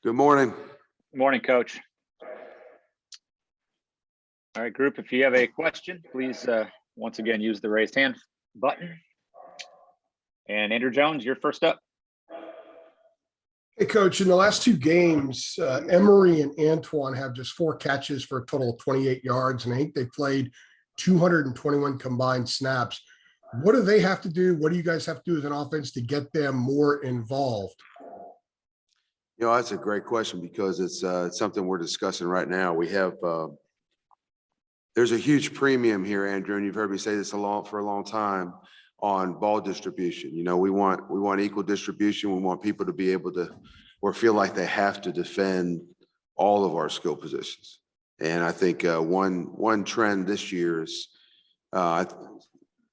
Good morning. Good morning, Coach. All right, group, if you have a question, please once again use the raised hand button. And Andrew Jones, you're first up. Hey, Coach, in the last two games, Emery and Antoine have just 4 catches for a total of 28 yards, and I think they played 221 combined snaps. What do they have to do? What do you guys have to do as an offense to get them more involved? You know, that's a great question because it's something we're discussing right now. We have there's a huge premium here, Andrew, and you've heard me say this for a long time on ball distribution. You know, we want equal distribution. We want people to be able to or feel like they have to defend all of our skill positions. And I think one trend this year is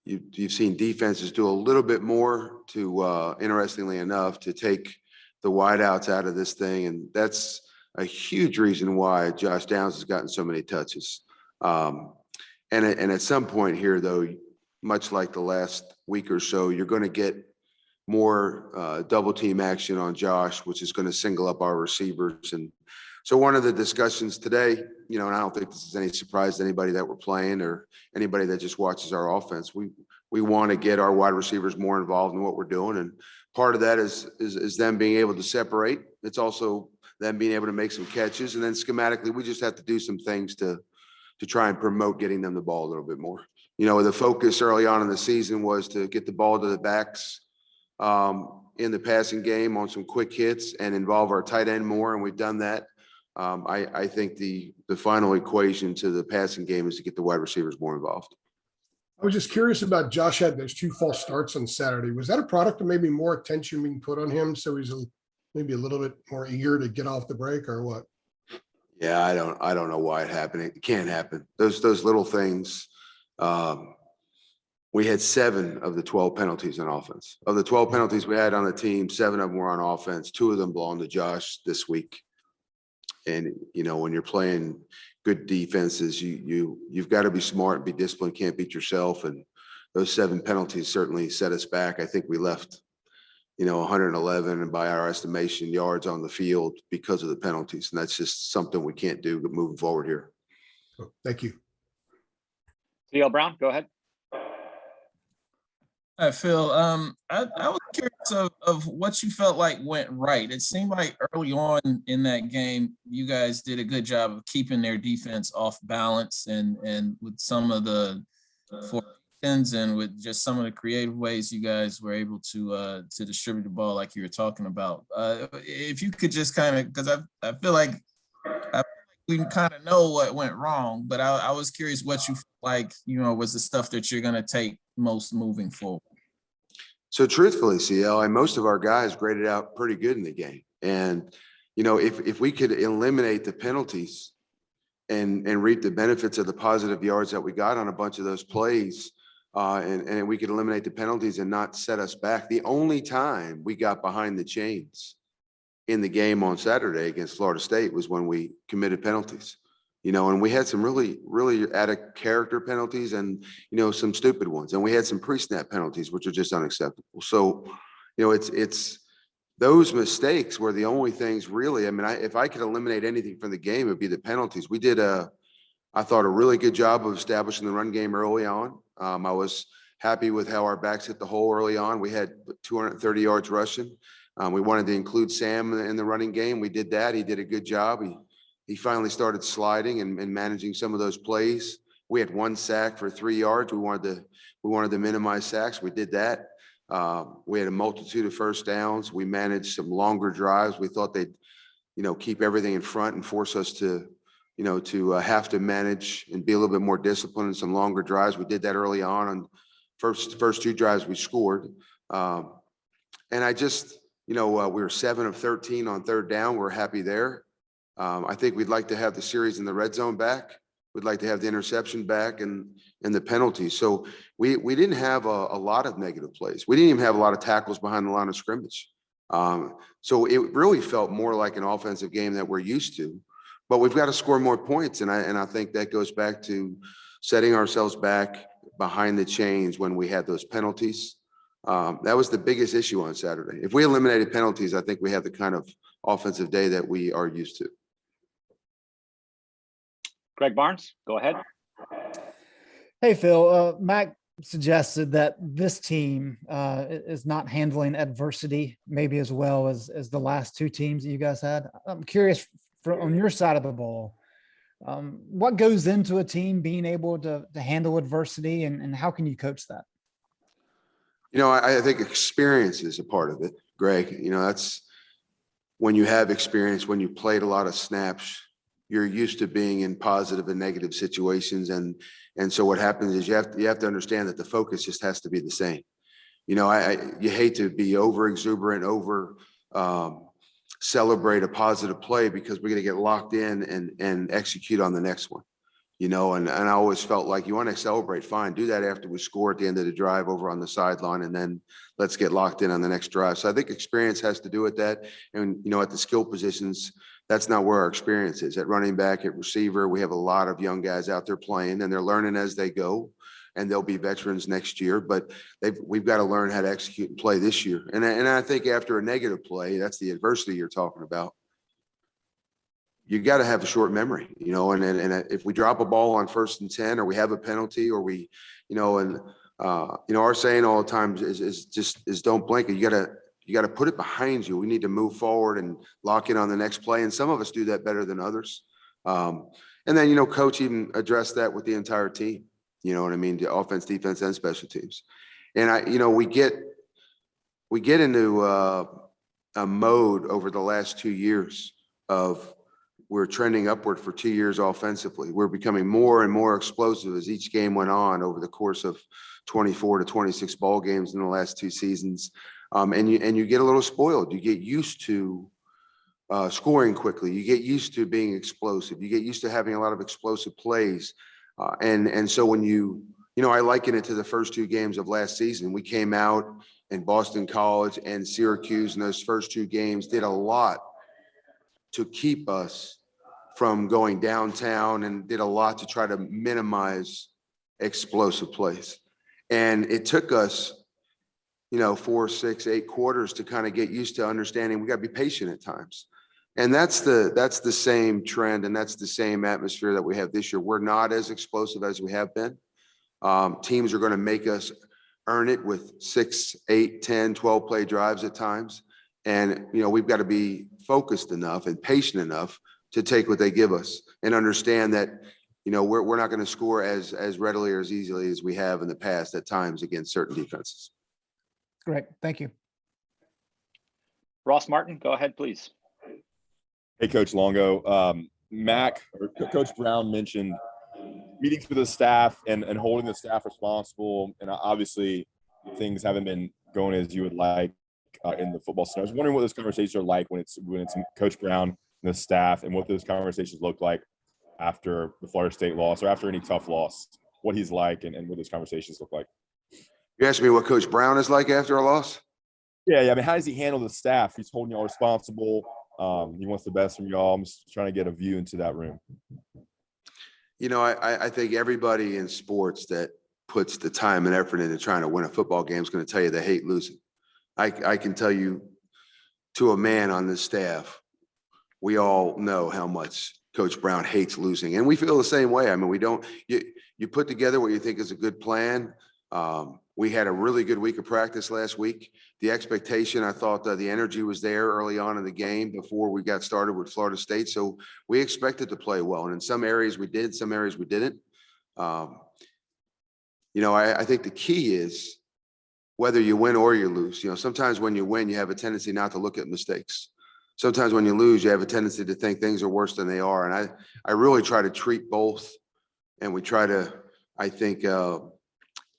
you've seen defenses do a little bit more to, interestingly enough, to take the wideouts out of this thing. And that's a huge reason why Josh Downs has gotten so many touches. And at some point here, though, much like the last week or so, you're going to get more double team action on Josh, which is going to single up our receivers. And so one of the discussions today, you know, and I don't think this is any surprise to anybody that we're playing or anybody that just watches our offense. We want to get our wide receivers more involved in what we're doing. And part of that is them being able to separate. It's also them being able to make some catches. And then schematically, we just have to do some things to try and promote getting them the ball a little bit more. You know, the focus early on in the season was to get the ball to the backs in the passing game on some quick hits and involve our tight end more. And we've done that. I think the final equation to the passing game is to get the wide receivers more involved. I was just curious about Josh had those 2 false starts on Saturday. Was that a product of maybe more attention being put on him, so he's maybe a little bit more eager to get off the break, or what? Yeah, I don't know why it happened. It can't happen. Those little things. We had 7 of the 12 penalties on offense. Of the 12 penalties we had on the team, 7 of them were on offense. 2 of them belong to Josh this week. And you know, when you're playing good defenses, you've got to be smart and be disciplined. Can't beat yourself. And those 7 penalties certainly set us back. I think we left, you know, 111 and by our estimation yards on the field because of the penalties. And that's just something we can't do moving forward here. Thank you. CL Brown, go ahead. Hi, Phil. I was curious of what you felt like went right. It seemed like early on in that game, you guys did a good job of keeping their defense off balance and with some of the formations and with just some of the creative ways you guys were able to distribute the ball like you were talking about. If you could just kind of, because I feel like we kind of know what went wrong, but I was curious what you felt like, you know, was the stuff that you're going to take most moving forward. So truthfully, CL, and most of our guys graded out pretty good in the game. And, you know, if we could eliminate the penalties and reap the benefits of the positive yards that we got on a bunch of those plays, and we could eliminate the penalties and not set us back. The only time we got behind the chains in the game on Saturday against Florida State was when we committed penalties. You know, and we had some really, really out of character penalties and, you know, some stupid ones. And we had some pre-snap penalties, which are just unacceptable. So, you know, it's those mistakes were the only things really. I mean, if I could eliminate anything from the game, it would be the penalties. We did I thought, a really good job of establishing the run game early on. I was happy with how our backs hit the hole early on. We had 230 yards rushing. We wanted to include Sam in the running game. We did that. He did a good job. He finally started sliding and managing some of those plays. We had 1 sack for 3 yards. We wanted to minimize sacks. We did that. We had a multitude of first downs. We managed some longer drives. We thought they'd, you know, keep everything in front and force us to, you know, to have to manage and be a little bit more disciplined in some longer drives. We did that early on first 2 drives we scored. And I just, you know, we were 7 of 13 on 3rd down. We're happy there. I think we'd like to have the series in the red zone back. We'd like to have the interception back and the penalties. So we didn't have a lot of negative plays. We didn't even have a lot of tackles behind the line of scrimmage. So it really felt more like an offensive game that we're used to. But we've got to score more points, and I think that goes back to setting ourselves back behind the chains when we had those penalties. That was the biggest issue on Saturday. If we eliminated penalties, I think we have the kind of offensive day that we are used to. Greg Barnes, go ahead. Hey, Phil. Mac suggested that this team is not handling adversity maybe as well as the last two teams that you guys had. I'm curious on your side of the ball, what goes into a team being able to handle adversity, and how can you coach that? You know, I think experience is a part of it, Greg. You know, that's when you have experience, when you played a lot of snaps, you're used to being in positive and negative situations. And so what happens is you have to understand that the focus just has to be the same. You know, you hate to be over exuberant, celebrate a positive play because we're going to get locked in and execute on the next one. You know, and I always felt like you want to celebrate, fine, do that after we score at the end of the drive over on the sideline, and then let's get locked in on the next drive. So I think experience has to do with that. And, you know, at the skill positions, that's not where our experience is. At running back, at receiver, we have a lot of young guys out there playing, and they're learning as they go, and they'll be veterans next year. But we've got to learn how to execute and play this year. And I think after a negative play, that's the adversity you're talking about. You got to have a short memory, you know, and if we drop a ball on 1st and 10, or we have a penalty, or we, you know, and you know, our saying all the time is don't blink. You got to put it behind you. We need to move forward and lock in on the next play. And some of us do that better than others. And then, you know, coach even addressed that with the entire team, you know what I mean? The offense, defense, and special teams. And you know, we get into a mode over the last 2 years of, we're trending upward for 2 years offensively. We're becoming more and more explosive as each game went on over the course of 24 to 26 ball games in the last 2 seasons. And you get a little spoiled. You get used to scoring quickly. You get used to being explosive. You get used to having a lot of explosive plays. And so when you know, I liken it to the first 2 games of last season. We came out in Boston College and Syracuse in those first 2 games, did a lot to keep us from going downtown, and did a lot to try to minimize explosive plays. And it took us, you know, 4, 6, 8 quarters to kind of get used to understanding we got to be patient at times. And that's the same trend, and that's the same atmosphere that we have this year. We're not as explosive as we have been. Teams are going to make us earn it with 6, 8, 10, 12 play drives at times. And, you know, we've got to be focused enough and patient enough to take what they give us and understand that, you know, we're not going to score as readily or as easily as we have in the past at times against certain defenses. Great. Thank you. Ross Martin, go ahead, please. Hey, Coach Longo. Coach Brown mentioned meetings with the staff and holding the staff responsible. And obviously things haven't been going as you would like in the football center. I was wondering what those conversations are like when it's Coach Brown and the staff, and what those conversations look like after the Florida State loss or after any tough loss, what he's like and what those conversations look like. You asked me what Coach Brown is like after a loss? Yeah. I mean, how does he handle the staff? He's holding y'all responsible. He wants the best from y'all. I'm just trying to get a view into that room. You know, I think everybody in sports that puts the time and effort into trying to win a football game is going to tell you they hate losing. I can tell you, to a man on this staff, we all know how much Coach Brown hates losing, and we feel the same way. I mean, you put together what you think is a good plan. We had a really good week of practice last week. The expectation, I thought the energy was there early on in the game before we got started with Florida State. So we expected to play well. And in some areas we did, some areas we didn't. You know, I think the key is whether you win or you lose. You know, sometimes when you win, you have a tendency not to look at mistakes. Sometimes when you lose, you have a tendency to think things are worse than they are. And I really try to treat both. And we try to, I think,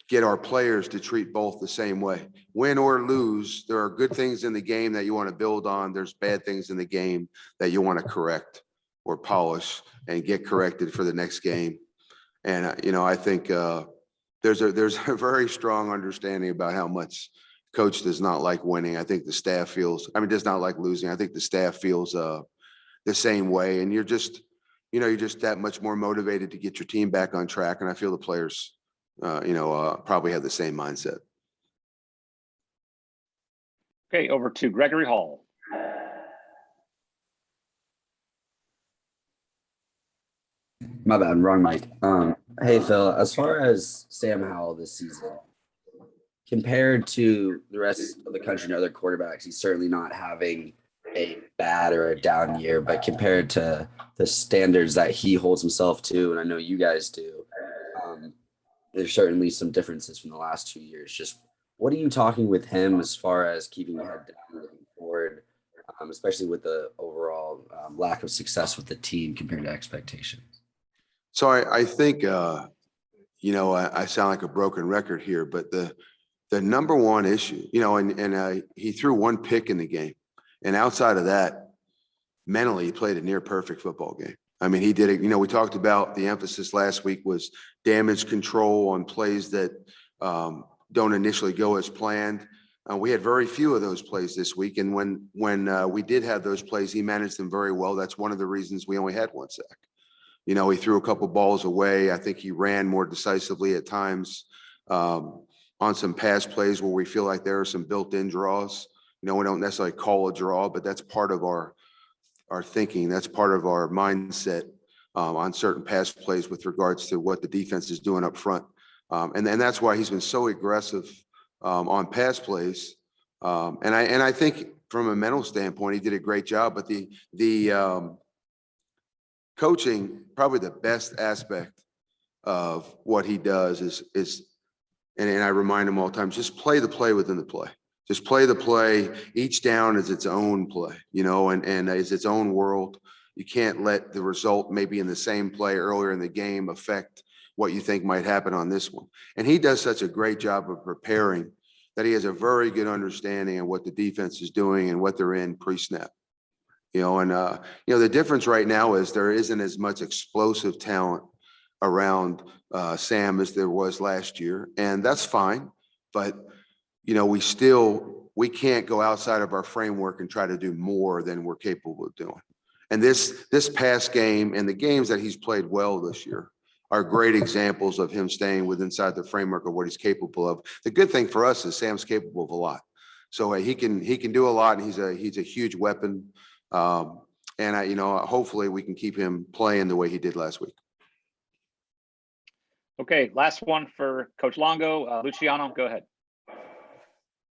get our players to treat both the same way. Win or lose, there are good things in the game that you want to build on. There's bad things in the game that you want to correct or polish and get corrected for the next game. And, you know, I think there's a very strong understanding about how much Coach does not like winning. I think the staff does not like losing. I think the staff feels the same way. And you're just that much more motivated to get your team back on track. And I feel the players, probably have the same mindset. Okay, over to Gregory Hall. My bad, wrong mic. Hey Phil, as far as Sam Howell this season, compared to the rest of the country and other quarterbacks, he's certainly not having a bad or a down year, but compared to the standards that he holds himself to, and I know you guys do, there's certainly some differences from the last 2 years. Just what are you talking with him as far as keeping your head down looking forward, especially with the overall lack of success with the team compared to expectations? So I think, I sound like a broken record here, but the number one issue, and he threw one pick in the game. And outside of that, mentally, he played a near perfect football game. I mean, he did it. We talked about the emphasis last week was damage control on plays that don't initially go as planned. We had very few of those plays this week. And when we did have those plays, he managed them very well. That's one of the reasons we only had one sack. He threw a couple balls away. I think he ran more decisively at times on some pass plays where we feel like there are some built-in draws. We don't necessarily call a draw, but that's part of our thinking. That's part of our mindset on certain pass plays with regards to what the defense is doing up front. And that's why he's been so aggressive on pass plays. And I think from a mental standpoint, he did a great job. But the coaching, probably the best aspect of what he does is, and I remind him all the time, just play the play within the play. Just play the play. Each down is its own play, and is its own world. You can't let the result maybe in the same play earlier in the game affect what you think might happen on this one. And he does such a great job of preparing that he has a very good understanding of what the defense is doing and what they're in pre-snap. The difference right now is there isn't as much explosive talent around Sam as there was last year, and that's fine. But we can't go outside of our framework and try to do more than we're capable of doing. And this past game and the games that he's played well this year are great examples of him staying inside the framework of what he's capable of. The good thing for us is Sam's capable of a lot, so he can do a lot, and he's a huge weapon. And hopefully we can keep him playing the way he did last week. Okay, last one for Coach Longo. Luciano, go ahead.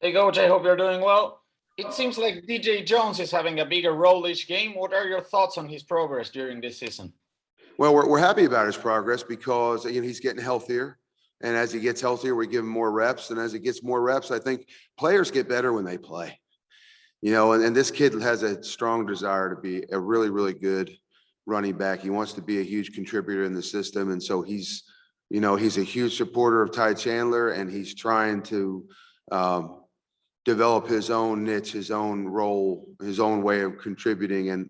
Hey, Coach, I hope you're doing well. It seems like DJ Jones is having a bigger role each game. What are your thoughts on his progress during this season? Well, we're happy about his progress because he's getting healthier. And as he gets healthier, we give him more reps. And as he gets more reps, I think players get better when they play. And this kid has a strong desire to be a really, really good running back. He wants to be a huge contributor in the system. And so he's a huge supporter of Ty Chandler, and he's trying to develop his own niche, his own role, his own way of contributing. And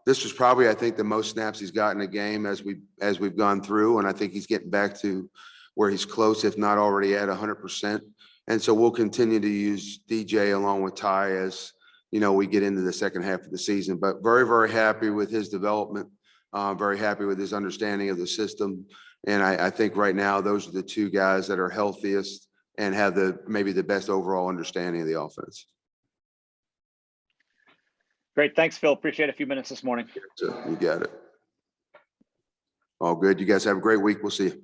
this was probably, I think, the most snaps he's gotten a game as we've gone through. And I think he's getting back to where he's close, if not already at 100%. And so we'll continue to use DJ along with Ty as, we get into the second half of the season. But very, very happy with his development, very happy with his understanding of the system. And I think right now those are the two guys that are healthiest and have maybe the best overall understanding of the offense. Great. Thanks, Phil. Appreciate a few minutes this morning. So you got it. All good. You guys have a great week. We'll see you.